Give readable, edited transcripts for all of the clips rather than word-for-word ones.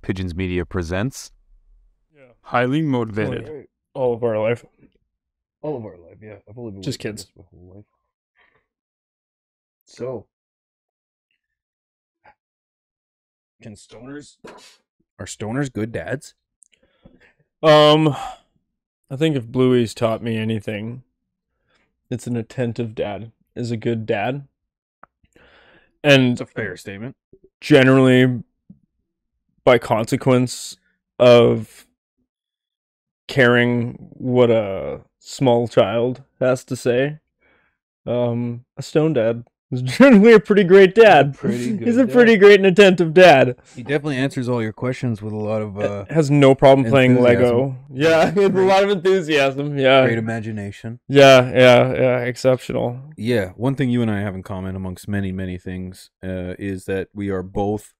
Pigeons Media presents. Yeah. Highly motivated. Right. All of our life. All of our life, yeah. I've only been Just waiting for kids. this my whole life. So, can stoners are stoners good dads? I think if Bluey's taught me anything, it's an attentive dad is a good dad. And It's a fair statement. generally, by consequence of caring what a small child has to say, a stone dad is generally a pretty great dad. pretty good He's a dad. pretty great and attentive dad. He definitely answers all your questions with a lot of Has no problem playing enthusiasm. Lego. Yeah, he has a lot of enthusiasm. Yeah. great imagination. Yeah, exceptional. Yeah, one thing you and I have in common amongst many, many things is that we're both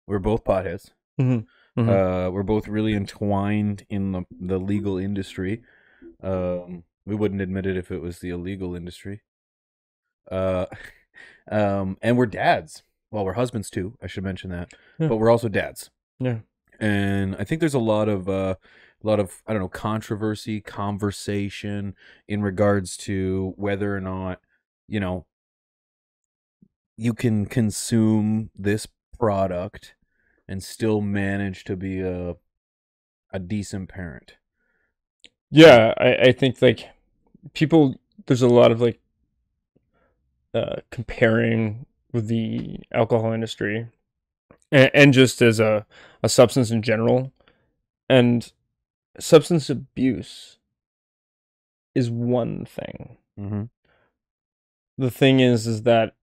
potheads. Mhm. We're both really entwined in the legal industry. We wouldn't admit it if it was the illegal industry. And we're dads. Well, we're husbands too. I should mention that. Yeah. But we're also dads. Yeah. And I think there's a lot of I don't know, controversy, conversation in regards to whether or not, you can consume this product and still manage to be a decent parent. Yeah, I think like people there's a lot of like comparing with the alcohol industry and just as a substance in general. And substance abuse is one thing. Mm-hmm. The thing is that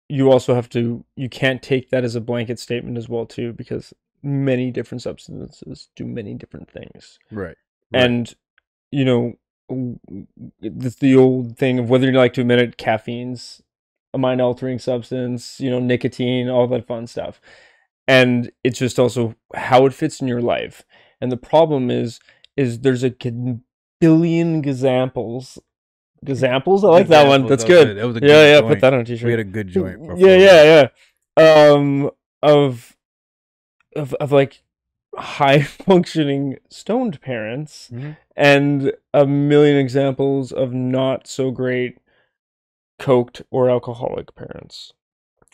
you also have to you can't take that as a blanket statement as well too, because many different substances do many different things. Right. And it's the old thing of whether you like to admit it, caffeine's a mind altering substance, nicotine, all that fun stuff. And it's just also how it fits in your life. And the problem is there's a billion examples. Examples? I like that one. That's good. That was a Yeah, good yeah, joint. put that on a We t-shirt. had a good joint. before. Yeah. Of like high functioning stoned parents Mhm. and a million examples of not so great coked or alcoholic parents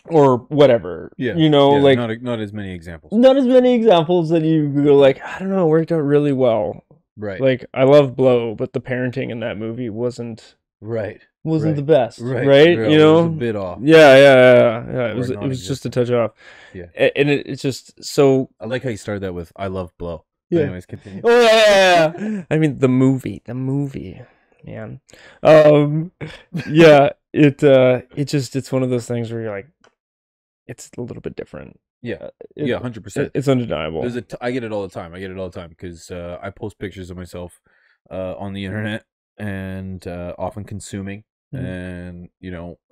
or whatever. Yeah. Like not as many examples. not as many examples that you go like, I don't know, it worked out really well. Right. Like I love Blow, but the parenting in that movie wasn't right. the best, Right. right? It was a bit off. Yeah. It was non-existent. just a touch off. Yeah. And it's just so. I like how you started that with "I love Blow." Yeah. Anyways, continue. Oh yeah. I mean the movie, man. Yeah. It's one of those things where you're like, it's a little bit different. Yeah. It- 100%. It's undeniable. I get it all the time. Because I post pictures of myself on the internet and often consuming. Mhm.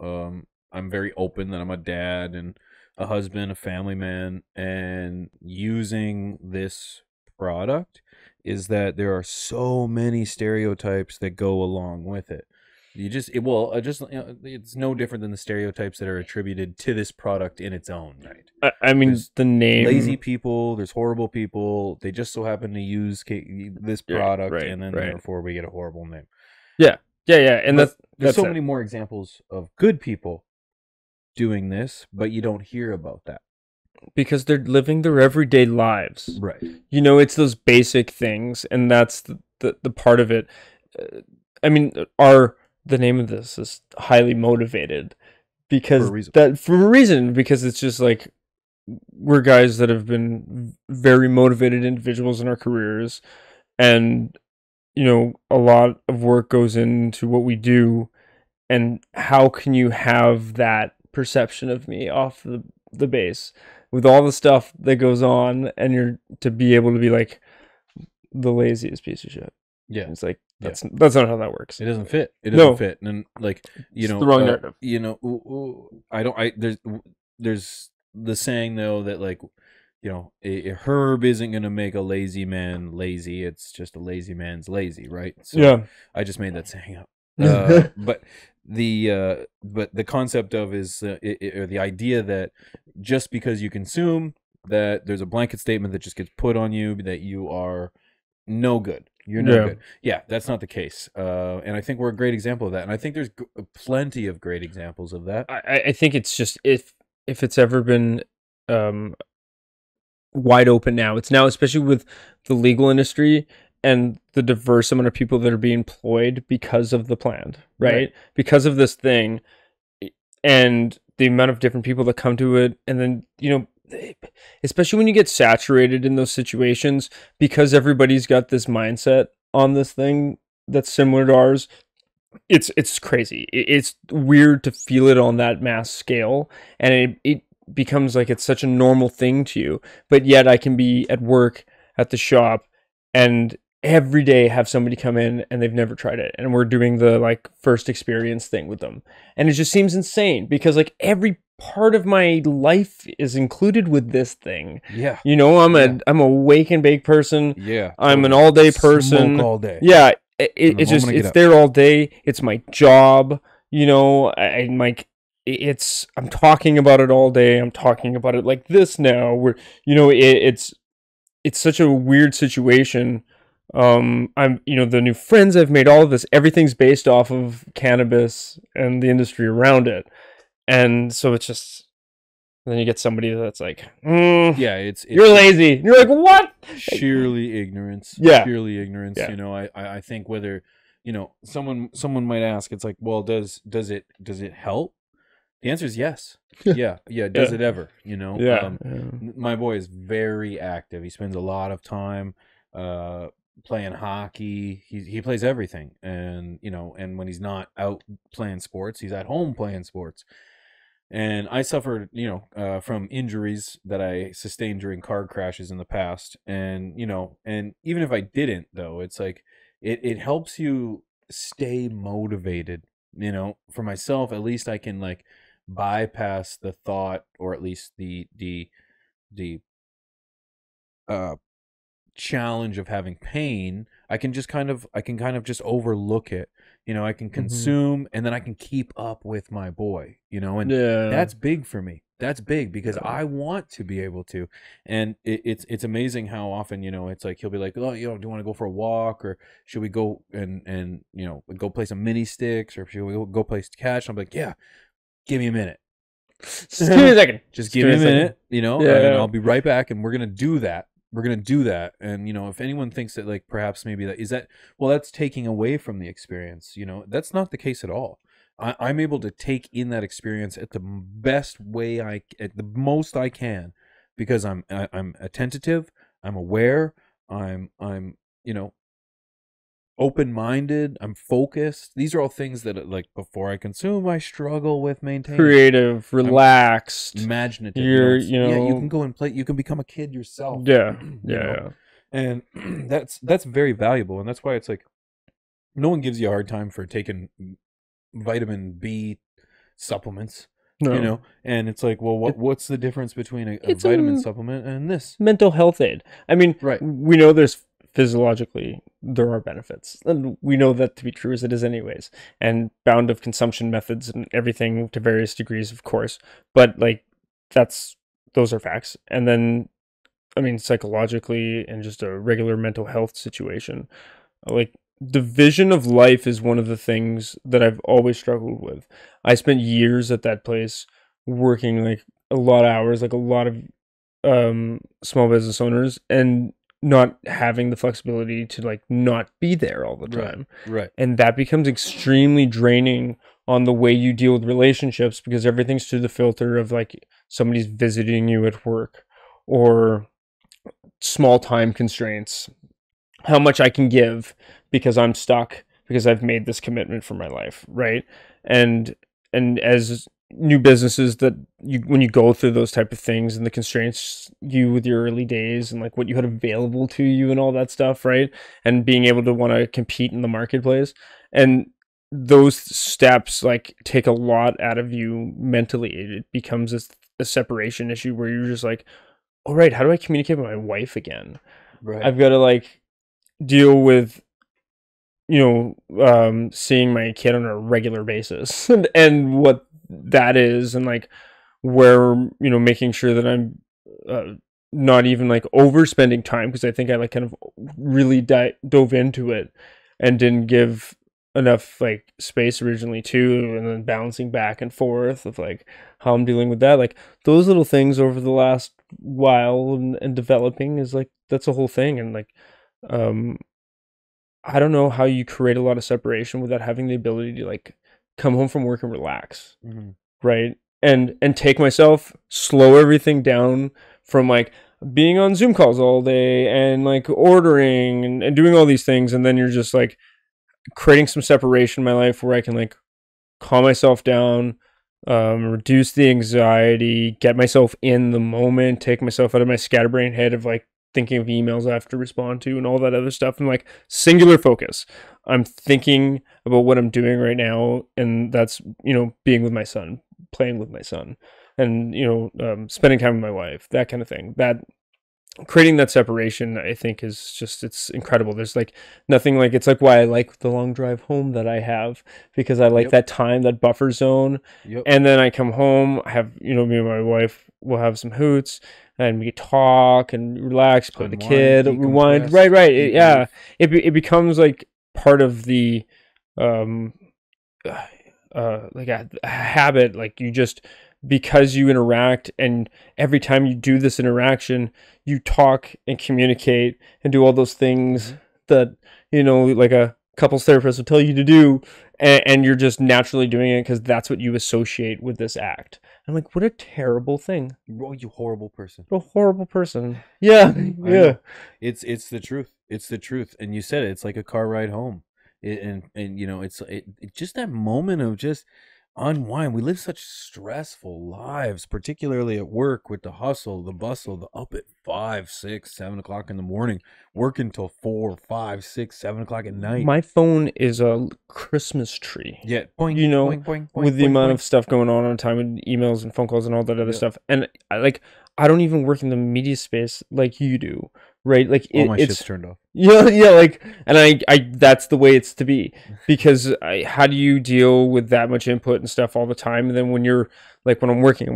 And I'm very open that I'm a dad and a husband, a family man, and using this product is that there are so many stereotypes that go along with it. It's no different than the stereotypes that are attributed to this product in its own right. I mean, There's the name. Lazy people, there's horrible people. They just so happen to use this Yeah, product, right, and then right. therefore we get a horrible name. Yeah, and But that's there's so it. many more examples of good people doing this, but you don't hear about that. Because they're living their everyday lives. Right. It's those basic things, and that's the part of it. I mean, the name of this is Highly Motivated because For a reason. because it's just like we're guys that have been very motivated individuals in our careers, and a lot of work goes into what we do, and how can you have that perception of me off the base with all the stuff that goes on, and you're to be able to be like the laziest piece of shit. Yeah. It's like that's not how that works. It doesn't fit. It No. doesn't fit. And like, It's the wrong narrative. There's the saying though that like, a herb isn't going to make a lazy man lazy. It's just a lazy man's lazy, right? So Yeah. I just made that saying up. But the concept of is or the idea that just because you consume that there's a blanket statement that just gets put on you that you are no good. You're no good. Yeah, that's not the case. And I think we're a great example of that. And I think there's plenty of great examples of that. I think it's just if it's ever been wide open now, it's now, especially with the legal industry and the diverse amount of people that are being employed because of the plan, right? Because of this thing, and the amount of different people that come to it, and then, you know, especially when you get saturated in those situations, because everybody's got this mindset on this thing that's similar to ours. It's crazy. It's weird to feel it on that mass scale, and it becomes like it's such a normal thing to you. But yet I can be at work at the shop and every day have somebody come in and they've never tried it, and we're doing the like first experience thing with them, and it just seems insane because like every part of my life is included with this thing. Yeah, you know, I'm a wake and bake person. Yeah, I'm an all day person. Smoke all day. Yeah, it's just it's there all day. It's my job. You know, I'm like, I'm talking about it all day. I'm talking about it like this now. Where, you know, it's such a weird situation. I'm, you know, the new friends I've made, all of this, everything's based off of cannabis and the industry around it. And so it's just, then you get somebody that's like, yeah, it's you're lazy. And you're like, what? Sheerly ignorance. Yeah. Sheerly ignorance. Yeah. You know, I think whether, you know, someone might ask, it's like, well, does it help? The answer is yes. Yeah. Does it ever? You know? Yeah. My boy is very active. He spends a lot of time playing hockey. He plays everything. And, you know, and when he's not out playing sports, he's at home playing sports. And I suffered, you know, from injuries that I sustained during car crashes in the past. And, you know, and even if I didn't, though, it's like it helps you stay motivated. You know, for myself, at least I can like bypass the thought, or at least the challenge of having pain. I can kind of just overlook it. You know, I can consume and then I can keep up with my boy, you know, and that's big for me. That's big because I want to be able to. And it's amazing how often, you know, it's like he'll be like, oh, you know, do you want to go for a walk, or should we go and you know, go play some mini sticks, or should we go play catch? And I'm like, yeah, give me a minute. Just give me a second. Just give me a minute, you know, and I'll be right back, and we're going to do that. We're going to do that. And, you know, if anyone thinks that like perhaps maybe that's taking away from the experience, you know, that's not the case at all. I'm able to take in that experience at the best way at the most I can, because I'm attentive, I'm aware, I'm you know, open-minded, I'm focused. These are all things that like before I consume, I struggle with maintaining. Creative, relaxed, imaginative. You know, yeah, you can go and play. You can become a kid yourself. Yeah, and that's very valuable, and that's why it's like no one gives you a hard time for taking vitamin B supplements. No. You know, and it's like, well, what's the difference between a vitamin supplement and this mental health aid? I mean, we know there's physiologically there are benefits, and we know that to be true as it is anyways, and bound of consumption methods and everything to various degrees, of course, but like those are facts. And then, I mean, psychologically and just a regular mental health situation, like the vision of life is one of the things that I've always struggled with. I spent years at that place working like a lot of hours, like a lot of small business owners, and not having the flexibility to like not be there all the time. Right. And that becomes extremely draining on the way you deal with relationships, because everything's through the filter of like somebody's visiting you at work, or small time constraints, how much I can give because I'm stuck, because I've made this commitment for my life. Right. And as new businesses, that when you go through those type of things and the constraints you with your early days and like what you had available to you and all that stuff, right, and being able to want to compete in the marketplace, and those steps like take a lot out of you mentally. It becomes a separation issue where you're just like, all right, how do I communicate with my wife again? Right. I've got to like deal with, you know, seeing my kid on a regular basis and what that is, and like where, you know, making sure that I'm not even like overspending time, because I think I like kind of really dove into it and didn't give enough like space originally too, and then bouncing back and forth of like how I'm dealing with that. Like those little things over the last while and developing is like that's a whole thing. And like um I don't know how you create a lot of separation without having the ability to like come home from work and relax, right? And take myself, slow everything down from like being on Zoom calls all day and like ordering and doing all these things, and then you're just like creating some separation in my life where I can like calm myself down, reduce the anxiety, get myself in the moment, take myself out of my scatterbrained head of like thinking of emails I have to respond to and all that other stuff, and like singular focus. I'm thinking about what I'm doing right now, and that's, you know, being with my son, playing with my son, and, you know, spending time with my wife, that kind of thing. That creating that separation, I think, is just, it's incredible. There's like nothing like, it's like why I like the long drive home that I have, because I like that time, that buffer zone. And then I come home, I have, you know, me and my wife will have some hoots and we talk and relax, play with the kid, rewind. Right. It becomes like part of the like a habit. Like you just, because you interact, and every time you do this interaction, you talk and communicate and do all those things that, you know, like a couples therapist will tell you to do, and you're just naturally doing it because that's what you associate with this act. I'm like, what a terrible thing. Oh, you horrible person. A horrible person. Yeah. Yeah. It's the truth. It's the truth. And you said it, it's like a car ride home. And you know, it's just that moment of just unwind. We live such stressful lives, particularly at work, with the hustle, the bustle, the up at 5, 6, 7 o'clock in the morning, working till 4, 5, 6, 7 o'clock at night. My phone is a Christmas tree. Yeah, boing, you know, boing, boing, boing, with the boing, amount boing. of stuff going on time, and emails and phone calls and all that other stuff. And I don't even work in the media space like you do, right? Like all my it's shit's turned off. Yeah, like, and I that's the way it's to be, because how do you deal with that much input and stuff all the time? And then when you're like, when I'm working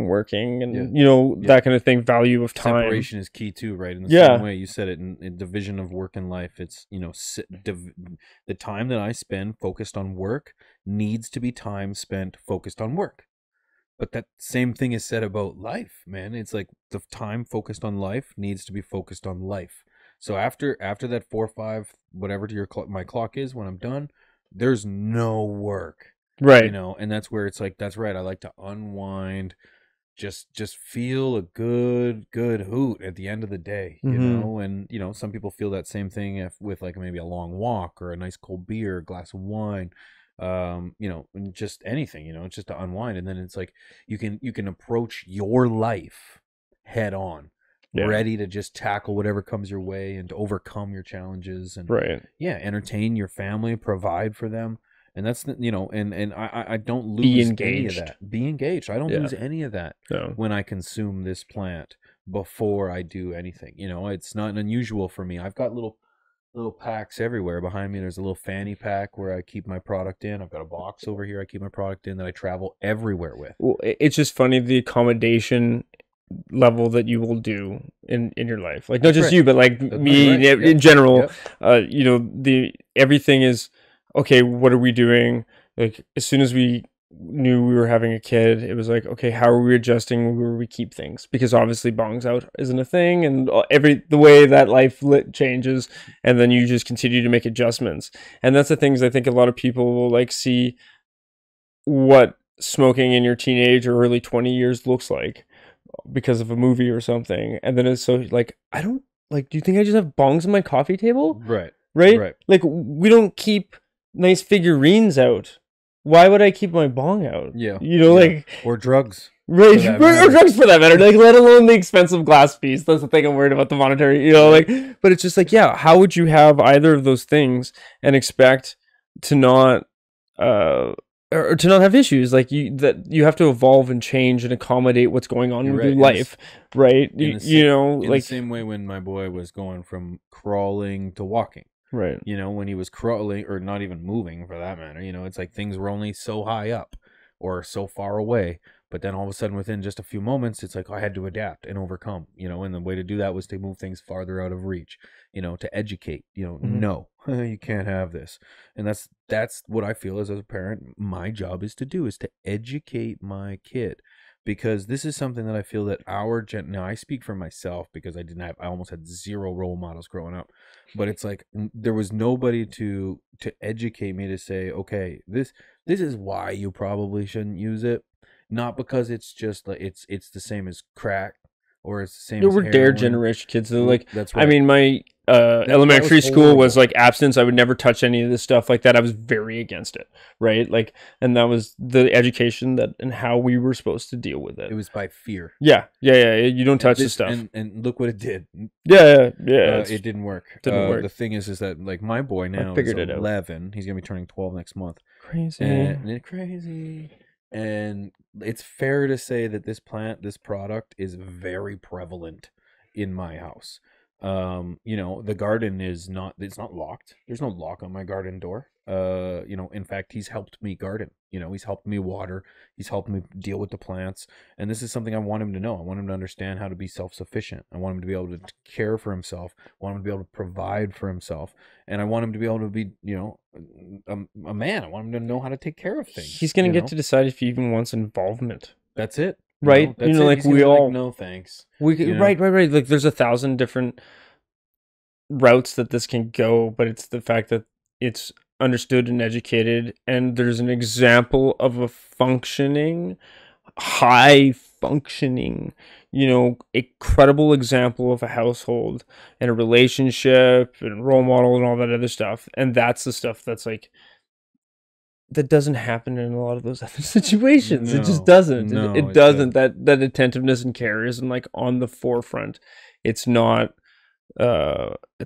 and you know, that kind of thing, value of time. Separation is key too, right? In the same way you said it, in division of work and life, it's, you know, the time that I spend focused on work needs to be time spent focused on work. But that same thing is said about life, man. It's like the time focused on life needs to be focused on life. So after that 4 or 5, whatever my clock is, when I'm done, there's no work, right? You know, and that's where it's like, that's right. I like to unwind, just feel a good hoot at the end of the day, you know. And you know, some people feel that same thing with like maybe a long walk or a nice cold beer, a glass of wine, you know, and just anything, you know, it's just to unwind. And then it's like you can approach your life head on. Ready to just tackle whatever comes your way and to overcome your challenges and entertain your family, provide for them. And that's, you know, and I don't lose any of that. Be engaged. I don't lose any of that when I consume this plant before I do anything. You know, it's not unusual for me. I've got little packs everywhere behind me. There's a little fanny pack where I keep my product in. I've got a box over here I keep my product in that I travel everywhere with. Well, it's just funny, the accommodation level that you will do in your life, like not just you, but like me in general. You know, everything is okay. What are we doing? Like as soon as we knew we were having a kid, it was like, okay, how are we adjusting where we keep things? Because obviously bongs out isn't a thing, and the way that life changes, and then you just continue to make adjustments. And that's the things I think a lot of people will like see what smoking in your teenage or early 20 years looks like because of a movie or something. And then it's so like, I don't like, do you think I just have bongs on my coffee table? Right. Like we don't keep nice figurines out. Why would I keep my bong out? Yeah. You know, like, or drugs. Right. Or drugs for that matter. Like, let alone the expensive glass piece. That's the thing I'm worried about, the monetary, you know, like, but it's just like, yeah, how would you have either of those things and expect to not, or to not have issues? Like you have to evolve and change and accommodate what's going on with your life, right? You know, in like the same way when my boy was going from crawling to walking, right? You know, when he was crawling or not even moving for that matter, you know, it's like things were only so high up or so far away. But then all of a sudden, within just a few moments, it's like I had to adapt and overcome, and the way to do that was to move things farther out of reach, to educate, no, you can't have this. And that's what I feel as a parent, my job is to do, is to educate my kid. Because this is something that I feel that now I speak for myself because I almost had zero role models growing up, but it's like there was nobody to educate me to say, okay, this is why you probably shouldn't use it. Not because it's just like it's the same as crack or it's the same as We're dare heroin. generation kids. They're like, That's right. I mean, my elementary school was like abstinence. I would never touch any of this stuff like that. I was very against it, right? Like, and that was the education and how we were supposed to deal with it. It was by fear. Yeah. You don't touch this stuff. And look what it did. Yeah. It didn't work. The thing is that like my boy now is 11. He's gonna be turning 12 next month. Crazy. And it's fair to say that this product is very prevalent in my house. The garden it's not locked. There's no lock on my garden door. In fact, he's helped me garden. He's helped me water. He's helped me deal with the plants. And this is something I want him to know. I want him to understand how to be self-sufficient. I want him to be able to care for himself. I want him to be able to provide for himself. And I want him to be able to be, a man. I want him to know how to take care of things. He's going to get to decide if he even wants involvement. That's it. Right? Like we all... no, thanks. Right. Like there's 1,000 different routes that this can go, but it's the fact that it's understood and educated, and there's an example of a high functioning, a credible example of a household and a relationship and role model and all that other stuff. And that's the stuff that's like, that doesn't happen in a lot of those other situations. It just doesn't. It doesn't. That attentiveness and care isn't like on the forefront. It's not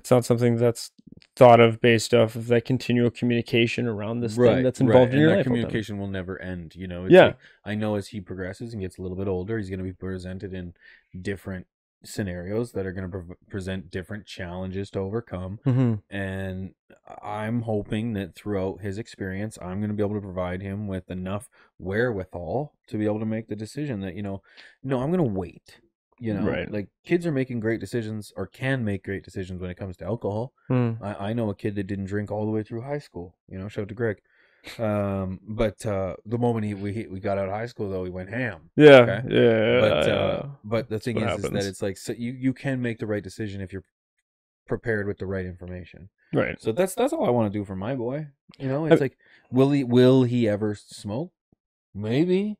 something that's thought of based off of that continual communication around this thing that's involved in your life. That communication will never end. It's like, I know as he progresses and gets a little bit older, he's going to be presented in different scenarios that are going to present different challenges to overcome. And I'm hoping that throughout his experience, I'm going to be able to provide him with enough wherewithal to be able to make the decision that, no, I'm going to wait. Like kids are making great decisions or can make great decisions when it comes to alcohol. I know a kid that didn't drink all the way through high school, shout out to Greg. But the moment we got out of high school though, he went ham. But the thing is that it's like, so you can make the right decision if you're prepared with the right information. Right. So that's all I want to do for my boy. It's like, will he ever smoke? Maybe.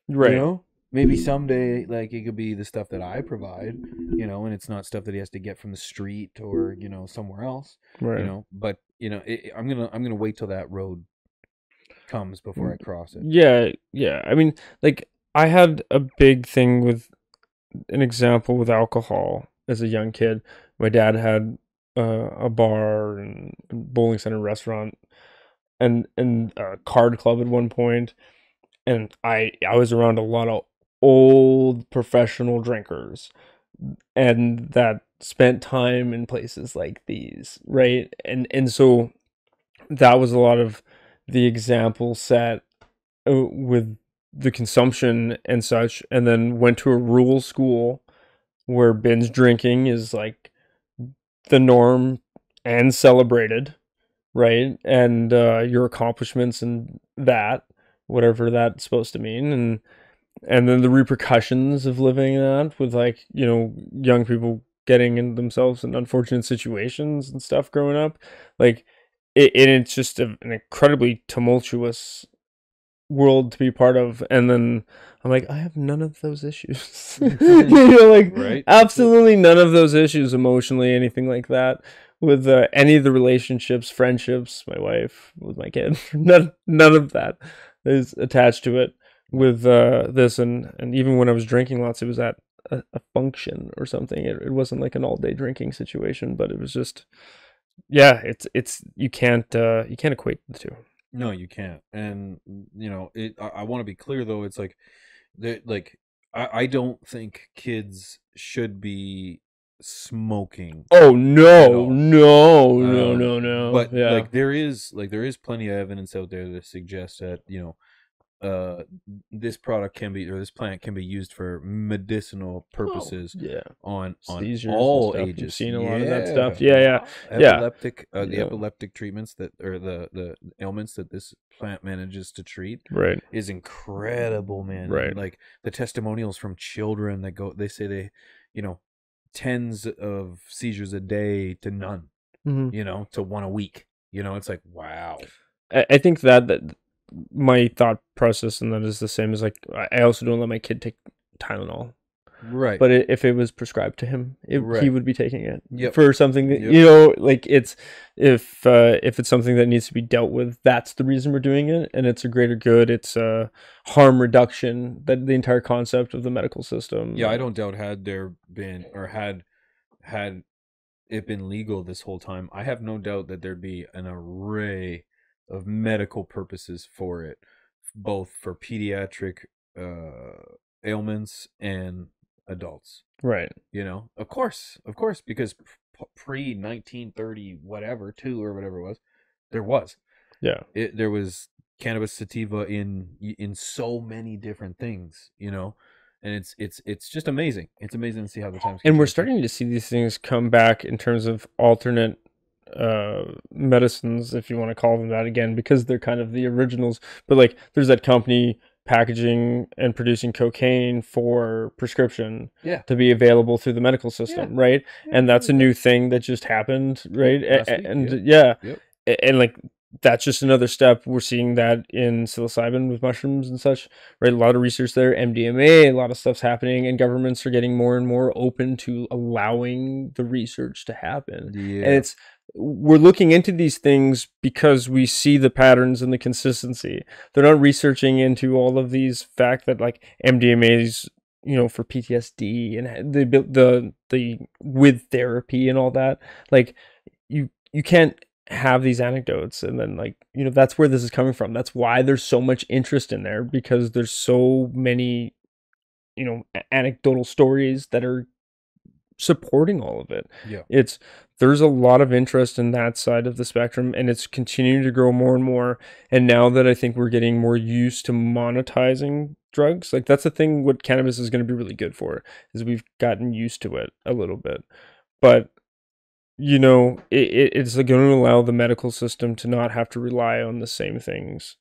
Right. Maybe someday, like, it could be the stuff that I provide, and it's not stuff that he has to get from the street or, somewhere else, right. But, I'm gonna wait till that road comes before I cross it. Yeah. I mean, like, I had a big thing with an example with alcohol as a young kid. My dad had a bar and bowling center restaurant and a card club at one point, and I was around a lot of old professional drinkers and that spent time in places like these, right? And so that was a lot of the example set with the consumption and such, and then went to a rural school where binge drinking is like the norm and celebrated, right? And your accomplishments and that, whatever that's supposed to mean, and then the repercussions of living that with like, young people getting in themselves in unfortunate situations and stuff growing up. Like it's just an incredibly tumultuous world to be part of. And then I'm like, I have none of those issues. Right? Absolutely none of those issues emotionally, anything like that. With any of the relationships, friendships, my wife, with my kid, none of that is attached to it. With this, and even when I was drinking lots, it was at a function or something. It wasn't like an all-day drinking situation, but it was just, it's you can't equate the two. No, you can't. And I want to be clear though. It's like, I don't think kids should be smoking. Oh no. But like there is plenty of evidence out there that suggests that this product can be, or this plant can be used for medicinal purposes Yeah. on Seizures and all stuff. We've ages. seen a lot of that stuff. Yeah. Yeah. Epileptic, the Yeah. epileptic treatments that, or the ailments that this plant manages to treat Right. is incredible, man. Right. And, like, the testimonials from children that go, they say they, tens of seizures a day to none, Mhm. to one a week. It's like, wow. I think that my thought process and that is the same as, like, I also don't let my kid take Tylenol. Right. But if it was prescribed to him, he Right. would be taking it Yep. for something that, Yep. like, it's if it's something that needs to be dealt with, that's the reason we're doing it, and it's a greater good. It's a harm reduction, that the entire concept of the medical system. Yeah, I don't doubt, had there been, or had it been legal this whole time, I have no doubt that there'd be an array of medical purposes for it, both for pediatric ailments and adults. Right. Of course, because pre 1930 whatever 2 or whatever it was, there was. Yeah. There was cannabis sativa in so many different things, and it's just amazing. It's amazing to see how the times. And we're starting to see these things come back in terms of alternate medicines, if you want to call them that, again, because they're kind of the originals. But, like, there's that company packaging and producing cocaine for prescription to be available through the medical system, right? And that's a new thing that just happened, right? And like, that's just another step. We're seeing that in psilocybin with mushrooms and such, right? A lot of research there, MDMA, a lot of stuff's happening, and governments are getting more and more open to allowing the research to happen. And we're looking into these things because we see the patterns and the consistency. They're not researching into all of these fact that, like, MDMA's, for PTSD and the with therapy and all that. Like, you can't have these anecdotes and then, like, that's where this is coming from. That's why there's so much interest in there, because there's so many anecdotal stories that are supporting all of it. There's a lot of interest in that side of the spectrum, and it's continuing to grow more and more. And now that I think we're getting more used to monetizing drugs, like, that's the thing what cannabis is going to be really good for, is we've gotten used to it a little bit. But it's going to allow the medical system to not have to rely on the same things,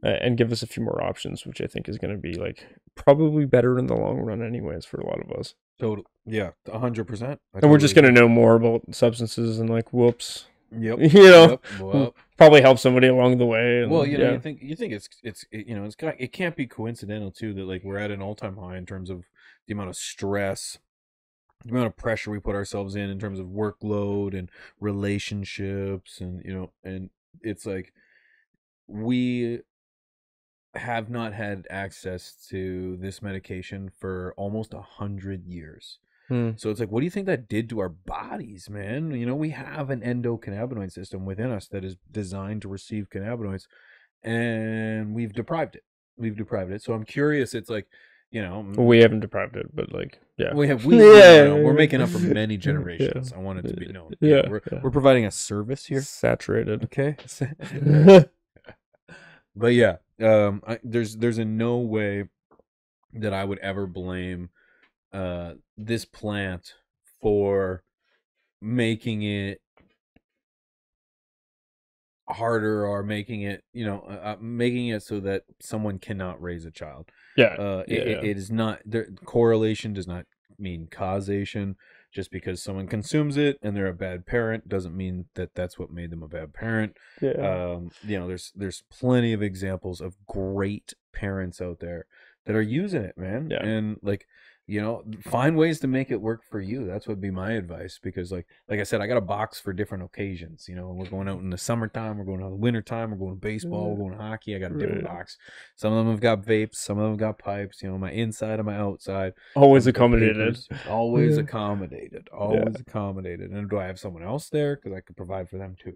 and give us a few more options, which I think is going to be, like, probably better in the long run anyways for a lot of us. Totally. Yeah, 100%. And we're just going to know more about substances and, like, whoops. Yep. Probably help somebody along the way. And, well, you think it can't be coincidental too that, like, we're at an all-time high in terms of the amount of stress, the amount of pressure we put ourselves in terms of workload and relationships, and and it's like we have not had access to this medication for almost 100 years. So it's like, what do you think that did to our bodies, man? We have an endocannabinoid system within us that is designed to receive cannabinoids, and we've deprived it. So I'm curious. It's like, we haven't deprived it, but, like, we're making up for many generations. I want it to be known. We're providing a service here. Saturated. Okay. But yeah, there's in no way that I would ever blame this plant for making it harder, or making it making it so that someone cannot raise a child. It is not, correlation does not mean causation. Just because someone consumes it and they're a bad parent doesn't mean that that's what made them a bad parent. There's plenty of examples of great parents out there that are using it, man. And, like, find ways to make it work for you. That's what would be my advice, because like I said, I got a box for different occasions. We're going out in the summertime, we're going out in the wintertime, we're going to baseball, we're going to hockey. I got a different box. Some of them have got vapes, some of them got pipes, my inside and my outside. Always accommodated. Always accommodated. And do I have someone else there? Because I could provide for them too,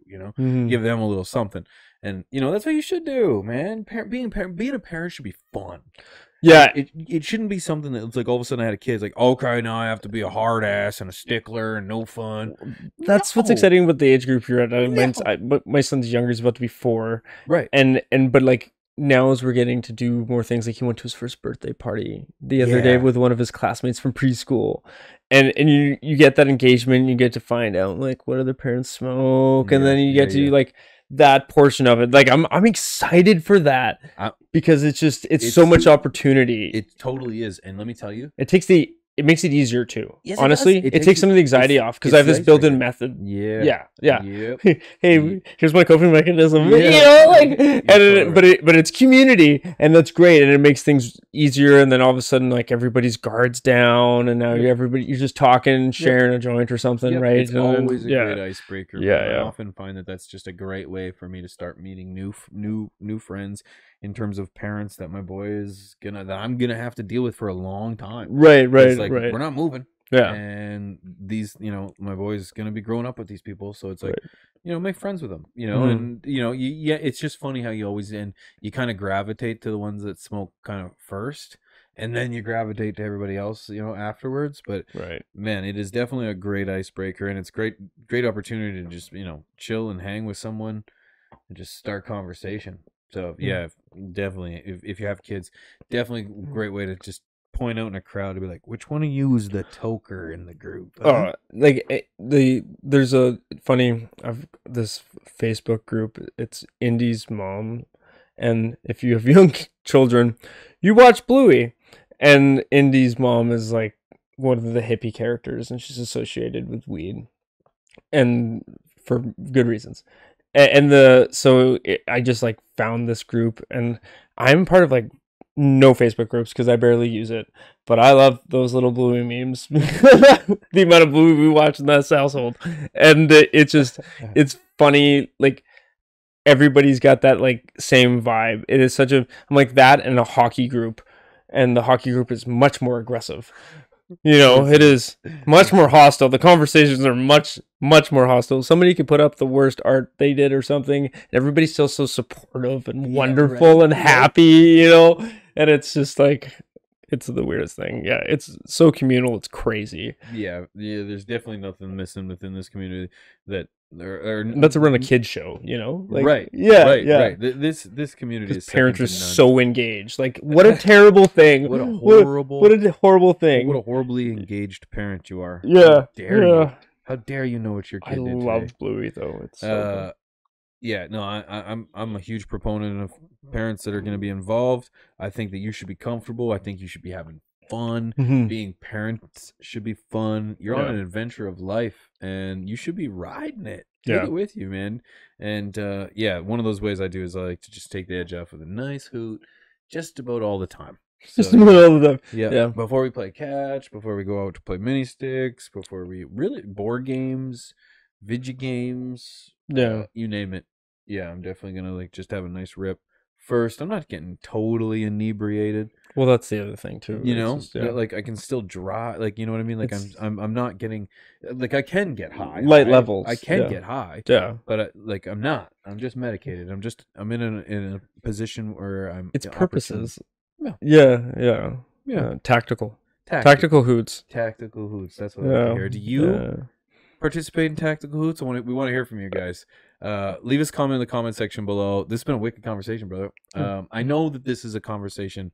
give them a little something. And that's what you should do, man. Being a parent should be fun. Yeah, it shouldn't be something that's like all of a sudden I had a kid. It's like, okay, now I have to be a hard ass and a stickler and no fun. That's what's exciting about the age group you're at. My son's younger; he's about to be 4, right? But, like, now as we're getting to do more things, like he went to his first birthday party the other day Yeah. with one of his classmates from preschool, and you get that engagement, you get to find out like what other parents smoke, and Yeah, then you get yeah. to like that portion of it. Like I'm excited for that because it's so much opportunity. It totally is, and let me tell you, It makes it easier too. Yes, it honestly, does. it takes some of the anxiety off because I have this the built-in icebreaker. method. Yeah. Yeah. Yep. Hey, here's my coping mechanism. Yeah. You know, like, totally but it's community, and that's great, and it makes things easier. And then all of a sudden, like everybody's guards down, and now you're just talking, sharing a joint or something, right? It's always a great icebreaker. Yeah, but yeah. I often find that that's just a great way for me to start meeting new friends in terms of parents that I'm gonna have to deal with for a long time. Right. It's like, we're not moving. Yeah. And these, my boy's gonna be growing up with these people, so it's like, Right. make friends with them, Mhm. and it's just funny how you always you kind of gravitate to the ones that smoke kind of first, and then you gravitate to everybody else, afterwards. But Right. man, it is definitely a great icebreaker, and it's great opportunity to just chill and hang with someone and just start conversation. So yeah, definitely, if you have kids, definitely a great way to just point out in a crowd to be like, which one of you is the toker in the group? Huh? There's a funny this Facebook group. It's Indy's mom, and if you have young children, you watch Bluey, and Indy's mom is like one of the hippie characters, and she's associated with weed, and for good reasons. I just like found this group, and I'm part of like no Facebook groups because I barely use it, but I love those little Bluey memes. The amount of Bluey we watch in that household, and it's funny. Like everybody's got that like same vibe. It is I'm like that and a hockey group, and the hockey group is much more aggressive. It is much more hostile. The conversations are much more hostile. Somebody could put up the worst art they did or something, and everybody's still so supportive and wonderful and happy, and it's just like, it's the weirdest thing. Yeah, it's so communal, it's crazy. Yeah, there's definitely nothing missing within this community that that's around a kid show, like, right. This community is parents are so engaged. Like, what a terrible thing. What a horrible thing. What a horribly engaged parent you are. Yeah. How dare you know what your kid did today? I love Bluey though. It's so yeah, no, I'm a huge proponent of parents that are going to be involved. I think that you should be comfortable. I think you should be having fun. Being parents should be fun. You're on an adventure of life, and you should be riding it. Take it with you, man. And one of those ways I do is I like to just take the edge off with a nice hoot just about all the time. So, just about all the time. Yeah. Before we play catch, before we go out to play mini sticks, before we really board games, video games, you name it. Yeah, I'm definitely gonna like just have a nice rip. First, I'm not getting totally inebriated. Well, that's the other thing too. Like I can still drive. Like, you know what I mean? Like I'm not getting, like, I can get high. Light levels. I can get high. Yeah. But I'm not. I'm just medicated. I'm in a position where I'm. It's purposes. Yeah. Tactical hoots. Tactical hoots. That's what I like to hear. Do you participate in tactical hoots? We want to hear from you guys. Leave us a comment in the comment section below. This has been a wicked conversation, brother. I know that this is a conversation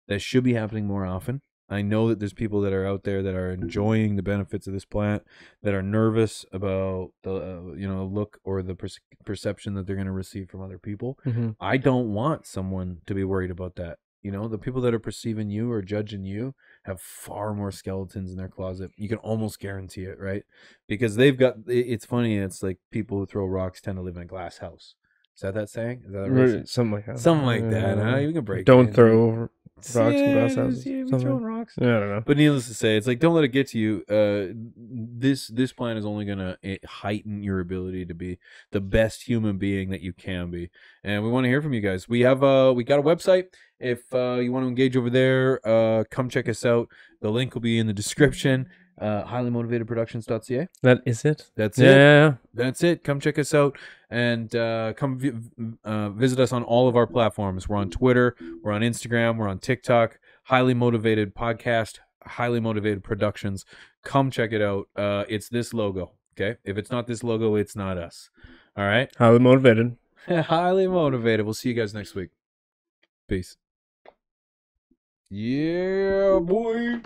that should be happening more often. I know that there's people that are out there that are enjoying the benefits of this plant, that are nervous about the look or the perception that they're going to receive from other people. I don't want someone to be worried about that. The people that are perceiving you or judging you have far more skeletons in their closet. You can almost guarantee it, right? Because it's funny. It's like people who throw rocks tend to live in a glass house. Is that saying? Is that right? Something like that. Something like that. Huh? You can break. Don't throw rocks in glass houses. Yeah, we throwing rocks. Yeah, I don't know. But needless to say, it's like, don't let it get to you. This plan is only gonna heighten your ability to be the best human being that you can be, and we want to hear from you guys. We got a website. If you want to engage over there, come check us out. The link will be in the description. HighlyMotivatedProductions.ca. That is it. That's it. Yeah. That's it. Come check us out and come visit us on all of our platforms. We're on Twitter. We're on Instagram. We're on TikTok. Highly Motivated Podcast. Highly Motivated Productions. Come check it out. It's this logo. Okay. If it's not this logo, it's not us. All right. Highly motivated. Highly motivated. We'll see you guys next week. Peace. Yeah, boy.